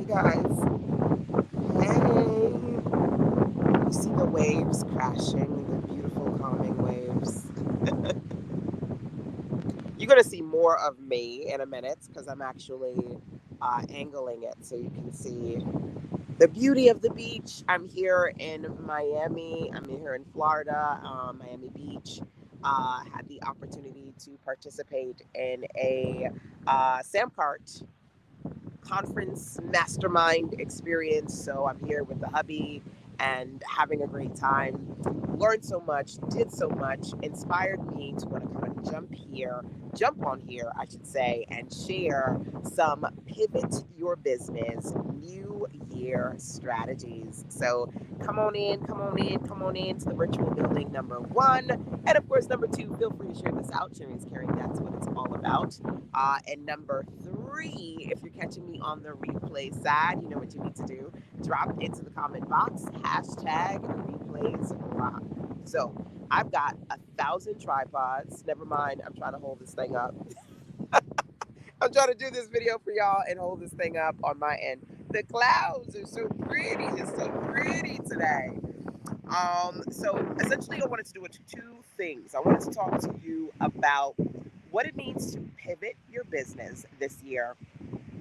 Hey guys. Hey. You see the waves crashing, the beautiful calming waves. You're going to see more of me in a minute because I'm actually angling it so you can see the beauty of the beach. I'm here in Miami. I'm here in Florida, Miami Beach. Had the opportunity to participate in a Sam Cart conference mastermind experience. So I'm here with the hubby and having a great time. Learned so much, did so much, inspired me to want to kind of jump on here, I should say, and share some pivot your business new year strategies. So come on in, come on in, come on in to the virtual building number one. And of course, number two, feel free to share this out. Sharing is caring. That's what it's all about. And number three, if you're catching me on the replay side, you know what you need to do. Drop into the comment box, hashtag replays rock. So I've got 1,000 tripods. Never mind, I'm trying to hold this thing up. I'm trying to do this video for y'all and hold this thing up on my end. The clouds are so pretty. It's so pretty today. So essentially, I wanted to do two things. I wanted to talk to you about what it means to pivot your business this year,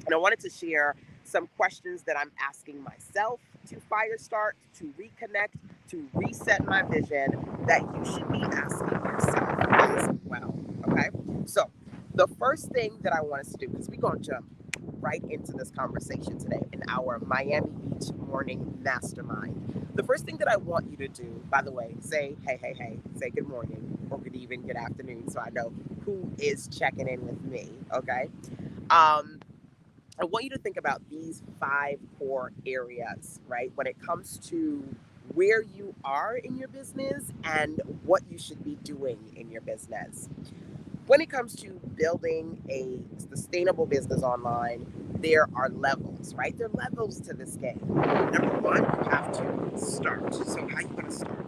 and I wanted to share some questions that I'm asking myself to Firestart, to reconnect, to reset my vision that you should be asking yourself as well. Okay. So the first thing that I want us to do, because we're going to jump right into this conversation today in our Miami Beach morning mastermind. The first thing that I want you to do, by the way, say hey, hey, hey, say good morning or good evening, good afternoon, so I know who is checking in with me. Okay. Um, I want you to think about these five core areas, right? When it comes to where you are in your business and what you should be doing in your business. When it comes to building a sustainable business online, there are levels, right? There are levels to this game. Number one, you have to start. So, how you going to start?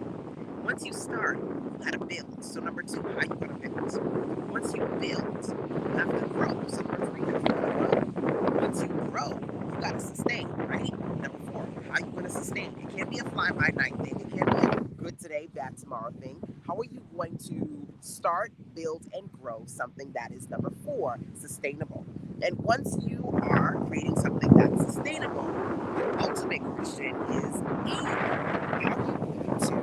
Once you start, you got to build. So, number two, how you going to build? Once you build, you have to grow. So, number three, how you going to grow? Once you grow, you got to sustain, right? Number four, how you going to sustain? It can't be a fly by night thing. It can't be a good today, bad tomorrow thing. How are you going to start, build, and grow something that is number four, sustainable? And once you are creating something that's sustainable, your ultimate question is, how are you going to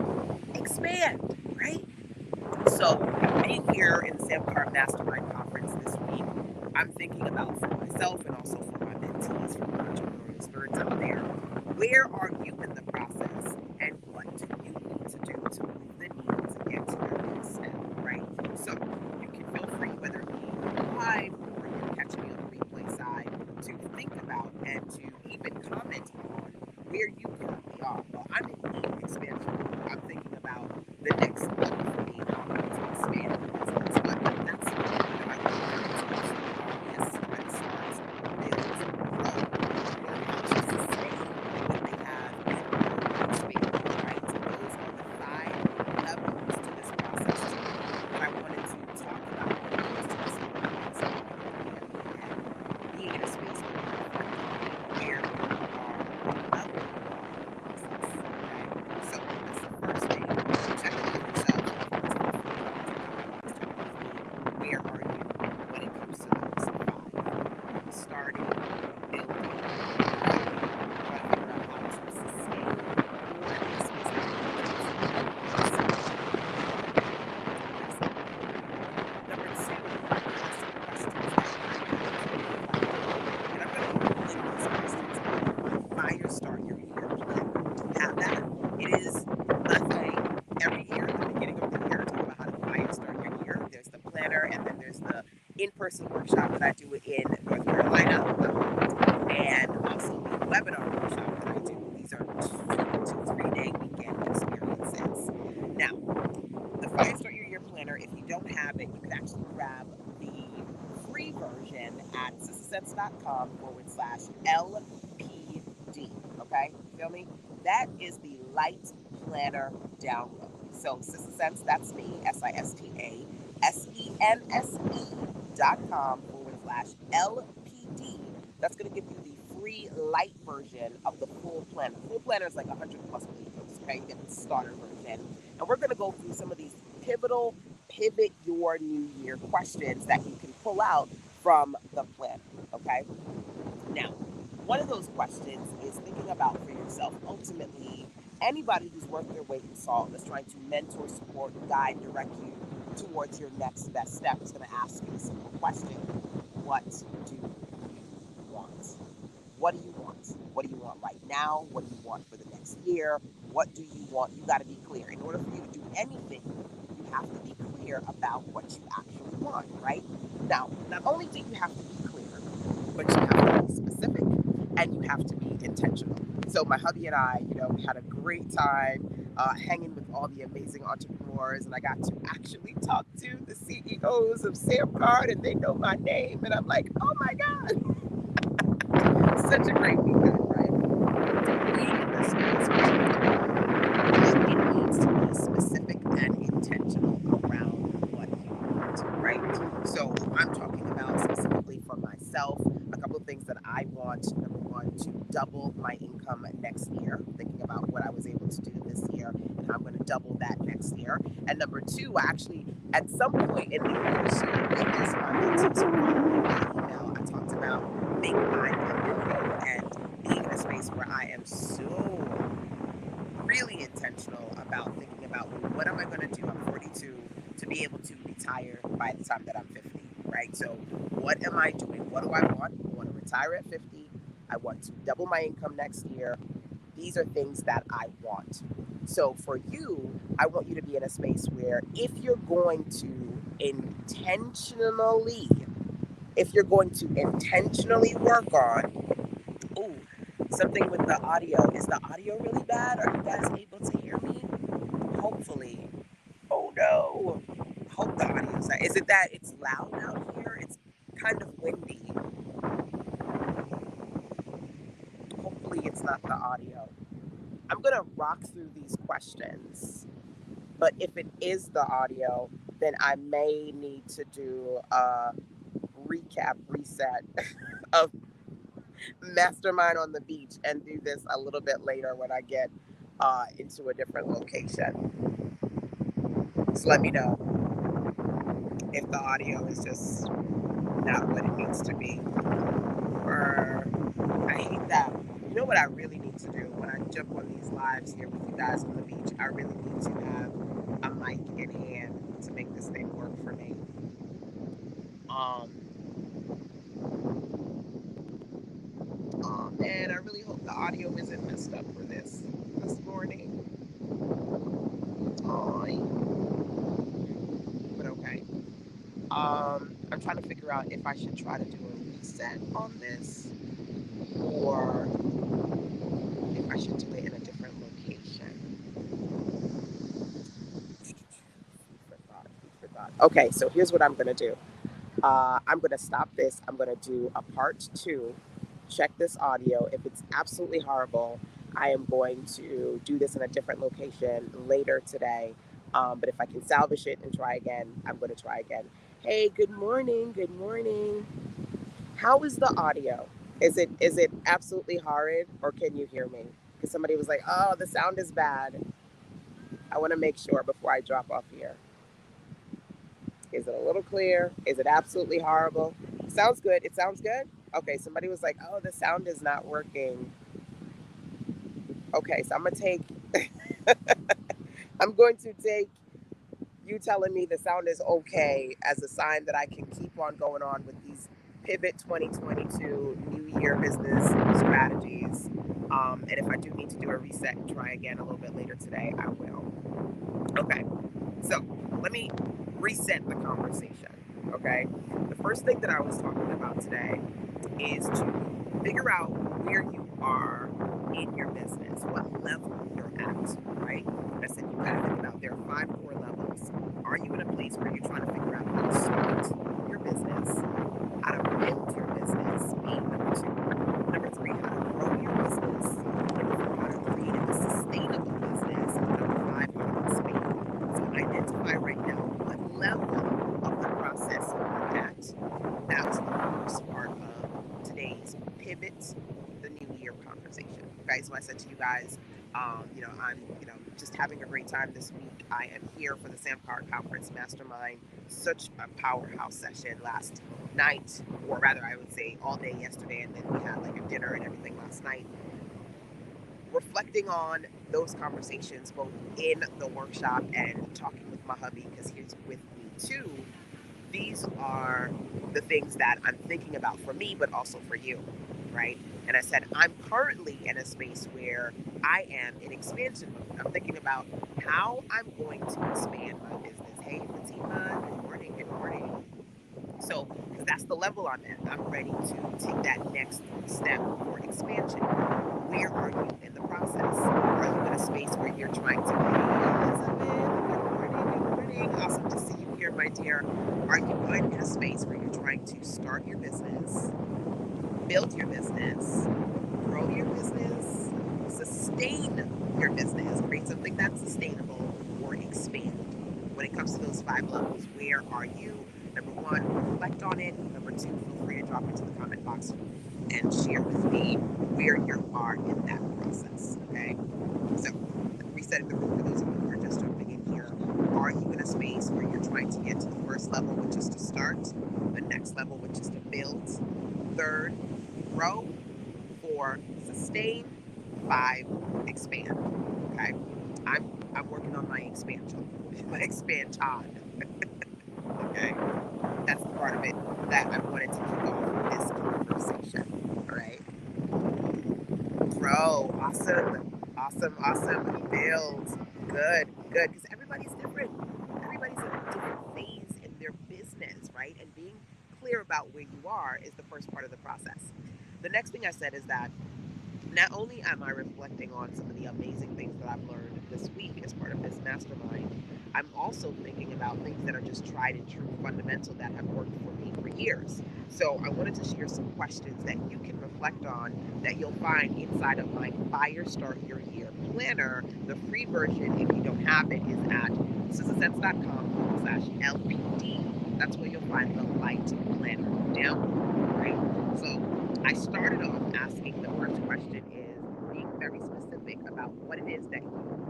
expand, right? So, being here in the Sam Cart Mastermind Conference this week, I'm thinking about for myself and also for my mentees, for my entrepreneurial spirits out there, where are you in the process and what do you need to do to move the needle to get to your next step, right? So, you can feel free, whether it be live or you're catching me on the replay side, to think about and to even comment on where you currently are. Well, I'm in expansion. I'm thinking about the next level for me, how I'm going to expand the business. But that's what I yes, let's start, build, grow, learn how to sustain what they have and expand, right? So those are the five levels to this process that I wanted to talk about when it comes to this process and being in a space where you reflect on where you are, what level you are in the process. Okay, so that's the first thing. Check in with yourself. Of course, feel free to check in with me. Where are you when it comes to those five? Starting, building, growing, trying to figure out how to sustain your business and number two, ask questions that you have to reflect. And I'm going to include these questions in my Firestart Your Year plan. Do you have that? It is a thing every year at the beginning of the year, talk about how to Firestart your year. There's the planner, and then there's the in-person workshop that I do in North Carolina, and also the webinar workshop that I do. These are 2 to 3 day weekend experiences. Now, the Firestart Your Year Planner, if you don't have it, you can actually grab the free version at sistasense.com/LPD. Okay? You feel me? That is the light planner download. So, Sister Sense, that's me, SISTASENSE.com/LPD That's going to give you the free light version of the full planner. Full planner is like 100 plus pages, okay? You get the starter version. And we're going to go through some of these pivotal, pivot your new year questions that you can pull out from the planner, okay? Now, one of those questions is thinking about for yourself. Ultimately, anybody who's worth their weight in salt is trying to mentor, support, guide, direct you towards your next best step is going to ask you a simple question. What do you want? What do you want? What do you want right now? What do you want for the next year? What do you want? You got to be clear. In order for you to do anything, you have to be clear about what you actually want, right? Now, not only do you have to be clear, but you have to be specific and you have to be intentional. So my hubby and I, we had a great time hanging with all the amazing entrepreneurs, and I got to actually talk to the CEOs of Samcard, and they know my name, and I'm like, oh my God, such a great weekend, right? Being in this space, it needs to be specific and intentional around what you want, right? So I'm talking about specifically for myself, a couple of things that I want. Number one, to double my income next year, thinking about what I was able to do this year and how I'm going to double that next year. And number two, actually, at some point in the year, so this month, so email, I talked about make my million and being in a space where I am so really intentional about thinking about what am I going to do? I'm 42 to be able to retire by the time that I'm 50, right? So what am I doing? What do I want? I want to retire at 50. I want to double my income next year. These are things that I want. So for you, I want you to be in a space where if you're going to intentionally work on, ooh, something with the audio. Is the audio really bad? Are you guys able to hear me? Hopefully. Oh no. Hope the audio's not. Is it that it's loud out here? It's kind of windy. Hopefully it's not the audio. I'm going to rock through these questions. But if it is the audio, then I may need to do a reset of Mastermind on the beach and do this a little bit later when I get into a different location. So let me know if the audio is just not what it needs to be. Or I hate that. You know what I really need to do when I jump on these lives here with you guys on the beach? I really need to have a mic in hand to make this thing work for me. Oh man, I really hope the audio isn't messed up for this morning. But okay. I'm trying to figure out if I should try to do a reset on this or if I should do it in a different location. Food for thought. Okay, so here's what I'm going to do. I'm going to stop this. I'm going to do a part 2. Check this audio. If it's absolutely horrible, I am going to do this in a different location later today. But if I can salvage it and try again, I'm going to try again. Hey, good morning. Good morning. How is the audio? Is it absolutely horrid, or can you hear me? Because somebody was like, "Oh, the sound is bad." I want to make sure before I drop off here. Is it a little clear? Is it absolutely horrible? Sounds good. It sounds good? Okay, somebody was like, "Oh, the sound is not working." Okay, so I'm going to take you telling me the sound is okay as a sign that I can keep on going on with these Pivot 2022 New Year business strategies. And if I do need to do a reset and try again a little bit later today, I will. Okay, so let me reset the conversation. Okay, the first thing that I was talking about today is to figure out where you are in your business, what level you're at, right? I said you gotta think about there are 5 core levels. Are you in a place where you're trying to figure out how to start your business, how to build your business, being number 2. Number 3, how to grow your business. Number 4, how to create a sustainable business. And number 5, how to expand. So identify right now what level of the process you're at. That's the first part of today's pivot the new year conversation. Okay, so I said to you guys, I'm, just having a great time this week. I am here for the Sam Carr Conference Mastermind. Such a powerhouse session last night, or rather, I would say all day yesterday, and then we had like a dinner and everything last night. Reflecting on those conversations, both in the workshop and talking with my hubby, because he's with me too. These are the things that I'm thinking about for me, but also for you, right? And I said, I'm currently in a space where I am in expansion mode. I'm thinking about how I'm going to expand my business. Hey, Fatima, good morning, good morning. So, because that's the level I'm at, I'm ready to take that next step for expansion. Where are you in the process? Are you in a space where you're trying to, hey, Elizabeth, good morning, good morning. Awesome to see you here, my dear. Are you in a space where you're trying to start your business, build your business, grow your business, sustain your business, create something that's sustainable, or expand? When it comes to those 5 levels, where are you? Number one, reflect on it. Number two, feel free to drop into the comment box and share with me where you are in that process. Okay? So, resetting the room for those of you who are just jumping in here. Are you in a space where you're trying to get to the first level, which is to start, the next level, which is to build, third, grow, 4, sustain, 5, expand? Okay? I'm working on my expansion. My expansion. Okay? That's the part of it that I wanted to kick off this conversation. All right? Grow. Awesome. Awesome. Awesome. Build. Good. Good. Because everybody's different. Everybody's in a different phase in their business, right? And being clear about where you are is the first part of the process. The next thing I said is that not only am I reflecting on some of the amazing things that I've learned this week as part of this mastermind, I'm also thinking about things that are just tried and true fundamental that have worked for me for years. So I wanted to share some questions that you can reflect on that you'll find inside of my Firestart Your Year Planner. The free version, if you don't have it, is at sistersense.com/LPD. That's where you'll find the light planner download, right? So I started off asking, the first question is being very specific about what it is that you want.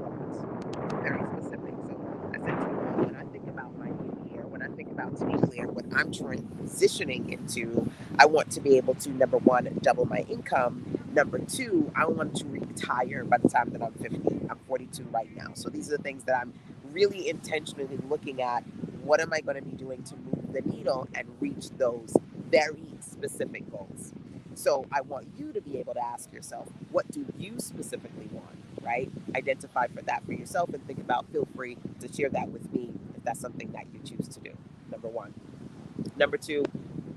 Very specific. So I said to you, when I think about my new year, when I think about, to be clear, what I'm transitioning into, I want to be able to, number one, double my income. Number two, I want to retire by the time that I'm 50. I'm 42 right now. So these are the things that I'm really intentionally looking at. What am I going to be doing to move the needle and reach those very specific goals? So I want you to be able to ask yourself, what do you specifically want, right? Identify for that for yourself and think about, feel free to share that with me if that's something that you choose to do. Number one. Number two,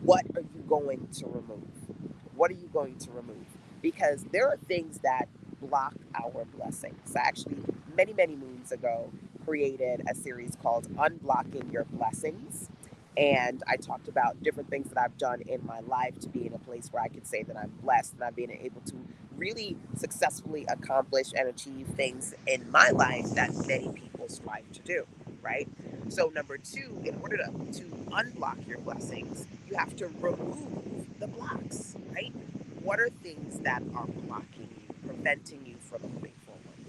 what are you going to remove? What are you going to remove? Because there are things that block our blessings. I actually, many, many moons ago, created a series called Unblocking Your Blessings. And I talked about different things that I've done in my life to be in a place where I could say that I'm blessed and I've been able to really successfully accomplish and achieve things in my life that many people strive to do, right? So, number two, in order to unblock your blessings, you have to remove the blocks, right? What are things that are blocking you, preventing you from moving forward?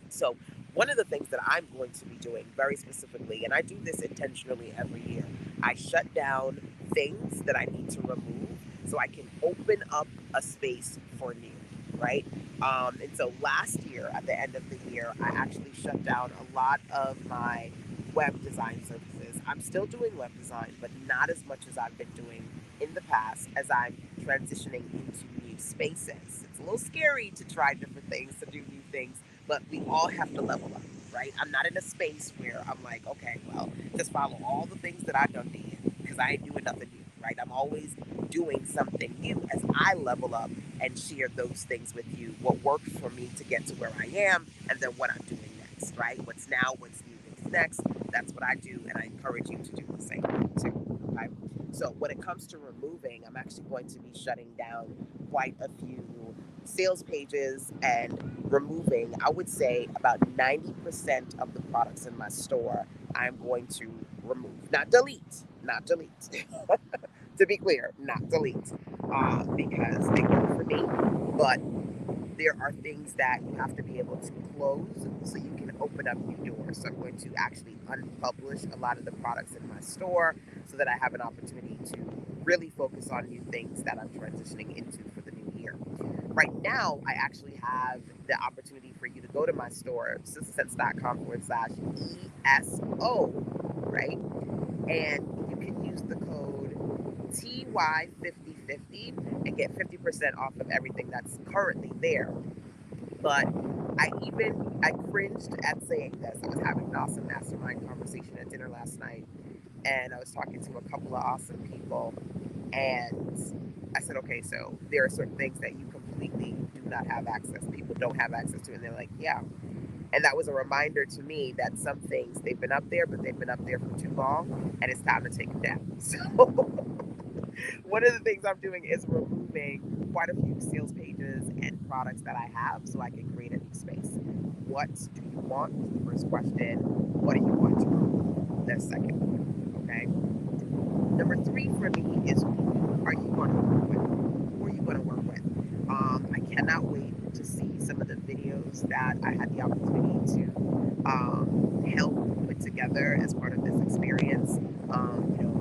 So, one of the things that I'm going to be doing very specifically, and I do this intentionally every year, I shut down things that I need to remove so I can open up a space for new, right? And so last year, at the end of the year, I actually shut down a lot of my web design services. I'm still doing web design, but not as much as I've been doing in the past as I'm transitioning into new spaces. It's a little scary to try different things, to do new things, but we all have to level up, right? I'm not in a space where I'm like, okay, well, just follow all the things that I done did because I ain't doing nothing new, right? I'm always doing something new as I level up and share those things with you. What worked for me to get to where I am, and then what I'm doing next, right? What's now, what's new, what's next. That's what I do, and I encourage you to do the same thing too, okay? So when it comes to removing, I'm actually going to be shutting down quite a few sales pages and removing, I would say, about 90% of the products in my store. I'm going to remove, not delete, not delete. To be clear, not delete. because they work for me. But there are things that you have to be able to close so you can open up new doors. So I'm going to actually unpublish a lot of the products in my store so that I have an opportunity to really focus on new things that I'm transitioning into for the new year. Right now, I actually have the opportunity for you to go to my store, sistersense.com/ESO, right? And you can use the code TY5050 and get 50% off of everything that's currently there. But I cringed at saying this. I was having an awesome mastermind conversation at dinner last night, and I was talking to a couple of awesome people, and I said, okay, so there are certain things that you completely do not have access. People don't have access to, and they're like, yeah. And that was a reminder to me that some things they've been up there, but they've been up there for too long, and it's time to take them down. So one of the things I'm doing is removing quite a few sales pages and products that I have so I can create a new space. What do you want? Was the first question. What do you want to remove? The second one. Okay. Number 3 for me is who are you going to work with? Who are you going to work with? I cannot wait to see some of the videos that I had the opportunity to help put together as part of this experience.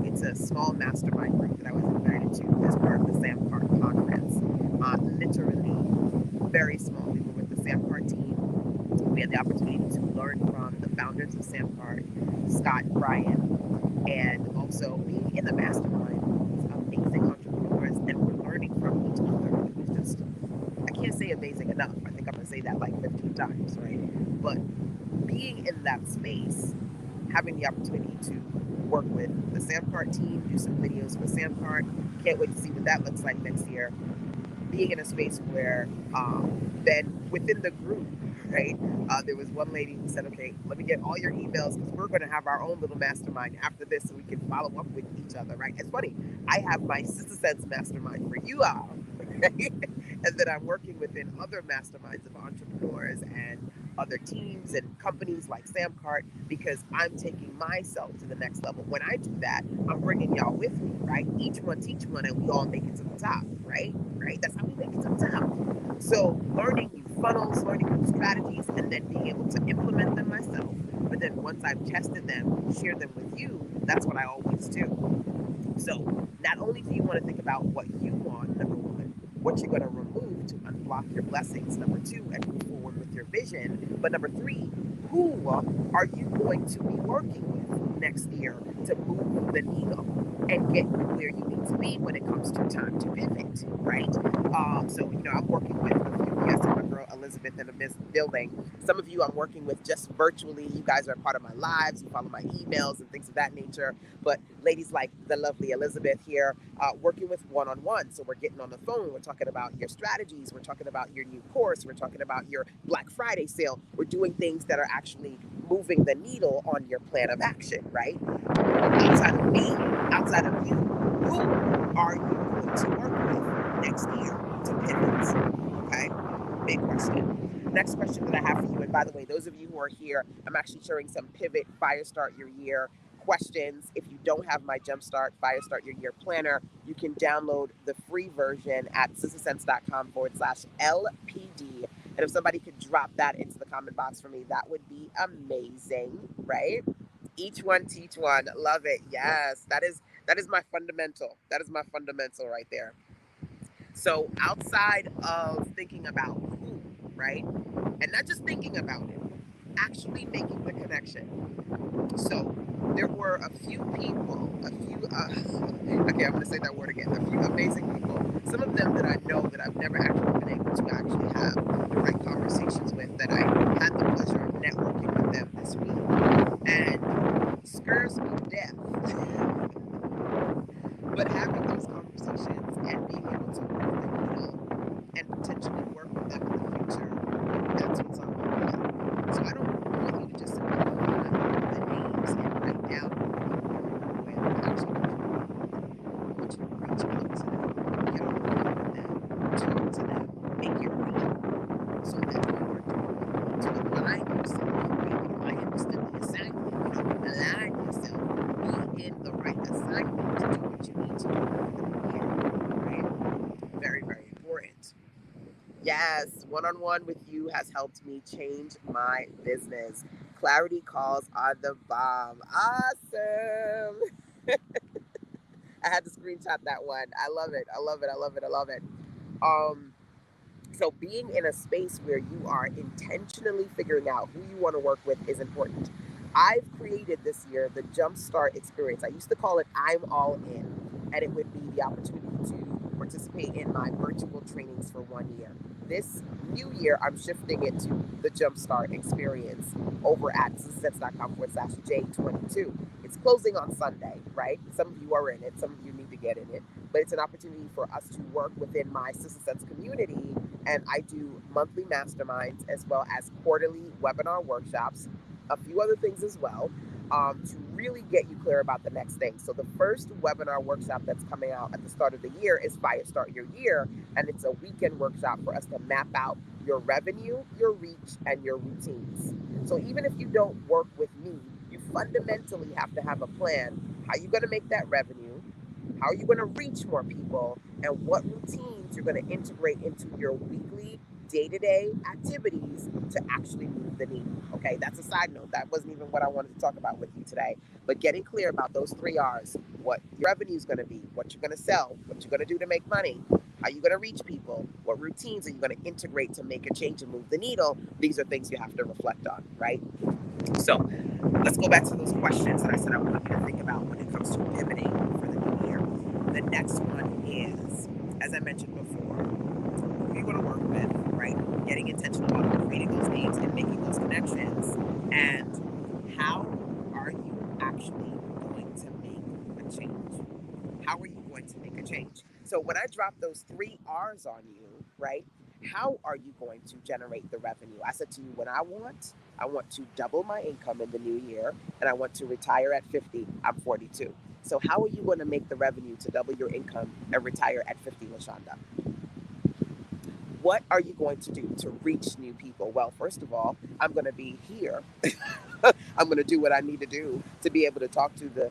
It's a small mastermind group that I was invited to as part of the SamCart conference. Literally very small. We were with the SamCart team. We had the opportunity to learn from the founders of SamCart, Scott and Brian, and also being in the mastermind with amazing entrepreneurs, and we're learning from each other. It was just, I can't say amazing enough. I think I'm going to say that like 15 times, right? But being in that space, having the opportunity to work with the SamCart team, do some videos for SamCart. Can't wait to see what that looks like next year. Being in a space where then within the group, right, there was one lady who said, okay, let me get all your emails because we're going to have our own little mastermind after this so we can follow up with each other, right? It's funny. I have my Sister Sense mastermind for you all, right? And then I'm working within other masterminds of entrepreneurs and other teams and companies like SamCart because I'm taking myself to the next level. When I do that, I'm bringing y'all with me, right? Each one teach one, and we all make it to the top, right? Right? That's how we make it to the top. So learning new funnels, learning new strategies, and then being able to implement them myself. But then once I've tested them, share them with you, that's what I always do. So not only do you want to think about what you want, number 1, what you're going to remove to unblock your blessings, number 2, and move forward with your vision, but number 3, who are you going to be working with next year to move the needle and get you where you need to be when it comes to time to pivot, right? I'm working with a few, yes, my girl Elizabeth in the building. Some of you I'm working with just virtually. You guys are a part of my lives. You follow my emails and things of that nature. But ladies like the lovely Elizabeth here, working with one-on-one. So we're getting on the phone. We're talking about your strategies. We're talking about your new course. We're talking about your Black Friday sale. We're doing things that are actually moving the needle on your plan of action, right? Outside of me, outside of you, who are you going to work with next year to pivot? Okay, big question. Next question that I have for you, and by the way, those of you who are here, I'm actually sharing some Pivot Firestart Your Year questions. If you don't have my Jumpstart Firestart Your Year planner, you can download the free version at sistersense.com/LPD. And if somebody could drop that into the comment box for me, that would be amazing, right? Each one teach one. Love it. Yes, that is my fundamental. That is my fundamental right there. So outside of thinking about who, right? And not just thinking about it, actually making the connection. So there were a few people, okay, I'm going to say that word again, a few amazing people. Some of them that I know that I've never actually been able to actually have the right conversations with, that I had the pleasure of networking with them this week. And scares me to death. But having those conversations and being able to move the needle and potentially work with them in the future, that's what's on my mind. So I don't want you to just simply find the names and write down who you work with. Actually, I want you to reach out to them, get on the phone with them, talk to them, Yes, one-on-one with you has helped me change my business. Clarity calls are the bomb. Awesome. I had to screenshot that one. I love it. I love it. I love it. I love it. Um, so being in a space where you are intentionally figuring out who you want to work with is important. I've created this year the Jumpstart Experience. I used to call it I'm All In, and it would be the opportunity to participate in my virtual trainings for 1 year. This new year, I'm shifting it to the Jumpstart Experience over at success.com/J22. It's closing on Sunday, right? Some of you are in it, some of you need to get in it, but it's an opportunity for us to work within my Sister Sense community. And I do monthly masterminds as well as quarterly webinar workshops, a few other things as well, to really get you clear about the next thing. So the first webinar workshop that's coming out at the start of the year is Firestart Your Year, and it's a weekend workshop for us to map out your revenue, your reach, and your routines. So even if you don't work with me, you fundamentally have to have a plan. How are you going to make that revenue? How are you going to reach more people? And what routines you're going to integrate into your weekly, day-to-day activities to actually move the needle. Okay, that's a side note. That wasn't even what I wanted to talk about with you today. But getting clear about those 3 R's: what your revenue is going to be, what you're going to sell, what you're going to do to make money, how you're going to reach people, what routines are you going to integrate to make a change and move the needle. These are things you have to reflect on, right? So let's go back to those questions that I said I want you to think about when it comes to pivoting for the new year. The next one is, as I mentioned before, who you're going to work with, right? Getting intentional about creating those names and making those connections. And how are you actually going to make a change? How are you going to make a change? So when I drop those 3 R's on you, right? How are you going to generate the revenue? I said to you, I want to double my income in the new year, and I want to retire at 50. I'm 42. So how are you going to make the revenue to double your income and retire at 50, LaShonda? What are you going to do to reach new people? Well, first of all, I'm going to be here. I'm going to do what I need to do to be able to talk to the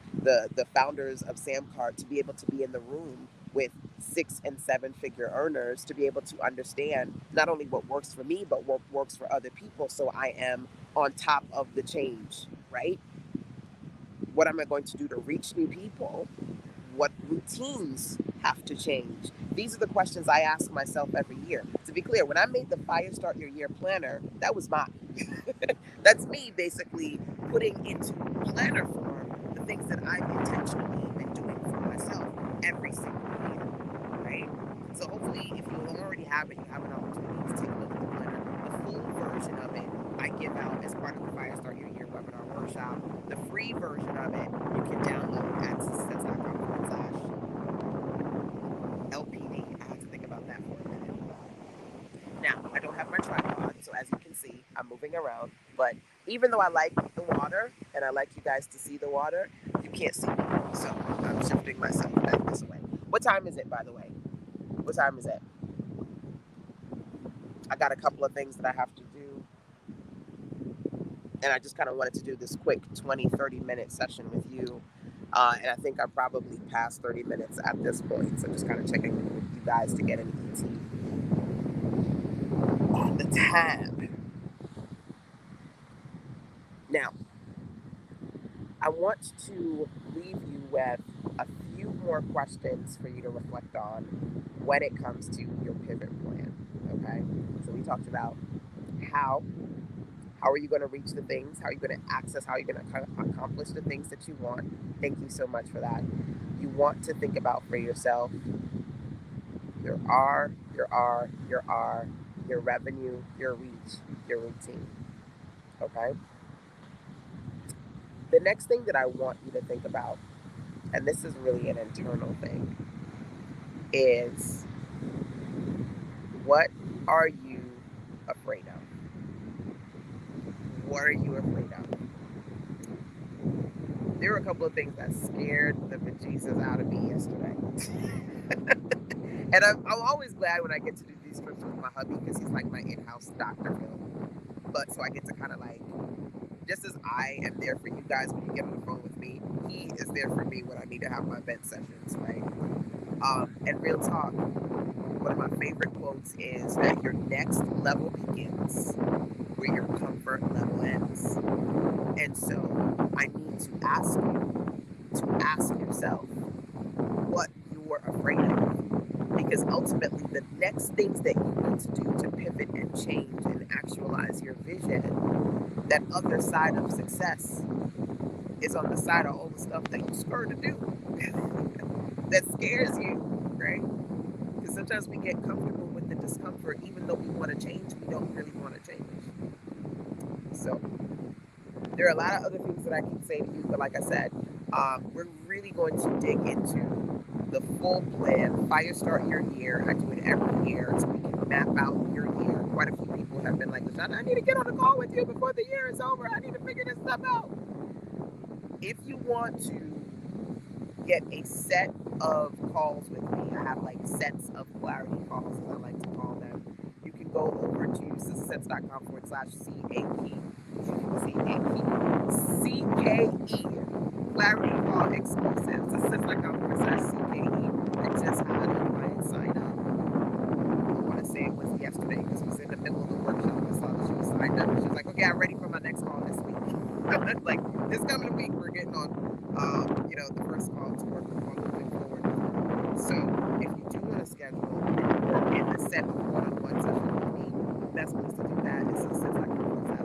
founders of Samcart, to be able to be in the room with 6 and 7 figure earners, to be able to understand not only what works for me, but what works for other people. So I am on top of the change, right? What am I going to do to reach new people? What routines have to change? These are the questions I ask myself every year. To be clear, when I made the Firestart Your Year planner, that was mine. That's me basically putting into planner form the things that I've intentionally been doing for myself every single year, right? So hopefully, if you already have it, you have an opportunity to take a look at the planner. The full version of it I give out as part of the Firestart Your Year webinar workshop. The free version of it you can download at success.com/LPD. I had to think about that for a minute. Now, I don't have my tripod, so as you can see, I'm moving around. But even though I like the water, and I like you guys to see the water, you can't see me. So I'm shifting myself back this way. What time is it, by the way? What time is it? I got a couple of things that I have to do. And I just kind of wanted to do this quick 20, 30-minute session with you. And I think I'm probably past 30 minutes at this point. So just kind of checking with you guys to get an ET on the tab. Now, I want to leave you with a few more questions for you to reflect on when it comes to your pivot plan. Okay? So we talked about how are you going to reach the things? How are you going to access? How are you going to accomplish the things that you want? Thank you so much for that. You want to think about for yourself your R, your revenue, your reach, your routine. Okay? The next thing that I want you to think about, and this is really an internal thing, is what are you afraid of? What are you afraid of? There were a couple of things that scared the bejesus out of me yesterday. And I'm always glad when I get to do these trips with my hubby, because he's like my in-house doctor. But so I get to kind of like, just as I am there for you guys when you get on the phone with me, he is there for me when I need to have my vent sessions, right? And real talk, one of my favorite quotes is that your next level begins where your comfort level ends. And so I need to ask you to ask yourself what you were afraid of. Because ultimately, the next things that you need to do to pivot and change and actualize your vision, that other side of success, is on the side of all the stuff that you're scared to do, that scares you, right? Because sometimes we get comfortable with the discomfort, even though we want to change, we don't really want to change. So there are a lot of other things that I can say to you, but like I said, we're really going to dig into the full plan, Firestart your year. I do it every year so we can map out your year. Quite a few people have been like, I need to get on a call with you before the year is over. I need to figure this stuff out. If you want to get a set of calls with me, I have like sets of clarity calls, as I like to call them. You can go over to CKE, clarity call exclusive, sistersensecom/CKE. I just had a client sign up. I want to say it was yesterday because it was in the middle of the workshop. I saw that she was signed up. She was like, okay, I'm ready for my next call this week. Like, this coming week, we're getting on, the first call to work on moving forward. So, if you do want to schedule or in the set of one-on-one session with me, the best place to do that is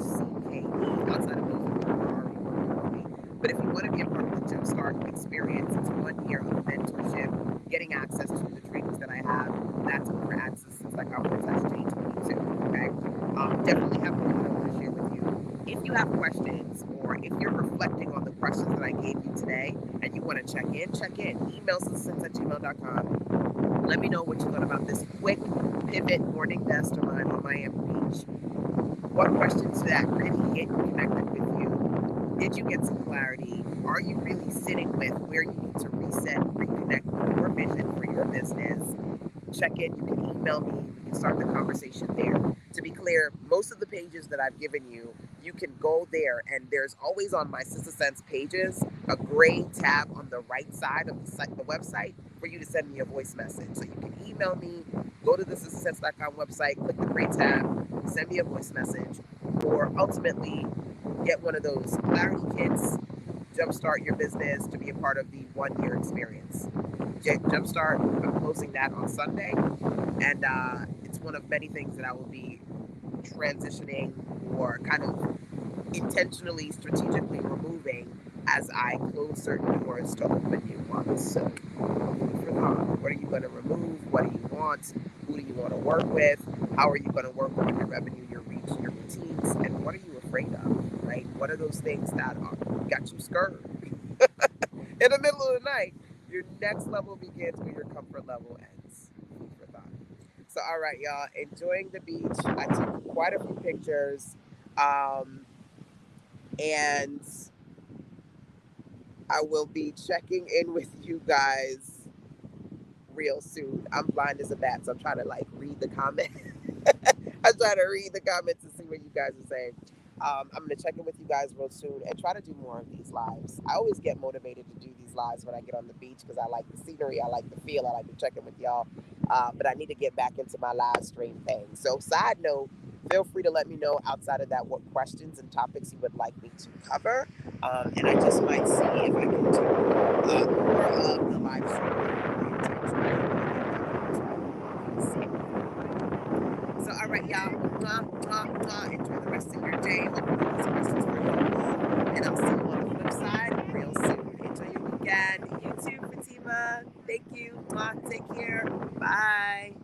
CKE outside of those people who are already working with me. But if you want to be a part of the Jumpstart Experience, it's 1 year of mentorship, getting access to the trainings that I have. That's over at ChangE22. Okay, definitely have more that I want to share with you. If you have questions, or if you're reflecting on the questions that I gave you today and you want to check in. Email sisterssense@gmail.com. Let me know what you thought about this quick pivot morning mastermind on Miami Beach. What questions did that really hit and connected with you? Did you get some clarity? Are you really sitting with where you need to reset and reconnect with your vision for your business? Check in. You can email me. We can start the conversation there. To be clear, most of the pages that I've given you, you can go there, and there's always on my Sister Sense pages a gray tab on the right side of the website for you to send me a voice message. So you can email me, go to the sistersense.com website, click the gray tab, send me a voice message, or ultimately get one of those clarity kits, Jumpstart your business to be a part of the 1 year experience. Jumpstart, I'm closing that on Sunday, and it's one of many things that I will be transitioning or kind of intentionally, strategically removing as I close certain doors to open new ones. So, what are you going to remove? What do you want? Who do you want to work with? How are you going to work on your revenue, your reach, your routines? And what are you afraid of, right? What are those things that got you scared? In the middle of the night, your next level begins where your comfort level ends. Food for thought. So, all right, y'all, enjoying the beach. I took quite a few pictures, and I will be checking in with you guys real soon. I'm blind as a bat, so I'm trying to read the comments. I'm trying to read the comments and see what you guys are saying. I'm going to check in with you guys real soon and try to do more of these lives. I always get motivated to do these lives when I get on the beach because I like the scenery, I like the feel, I like to check in with y'all. But I need to get back into my live stream thing. So, side note, feel free to let me know outside of that what questions and topics you would like me to cover. And I just might see if I can do more of the live stream. So, all right, y'all. Enjoy the rest of your day. Hopefully these questions were helpful. And I'll see you on the flip side real soon. Enjoy your weekend. You too, Fatima. Thank you. Take care. Bye.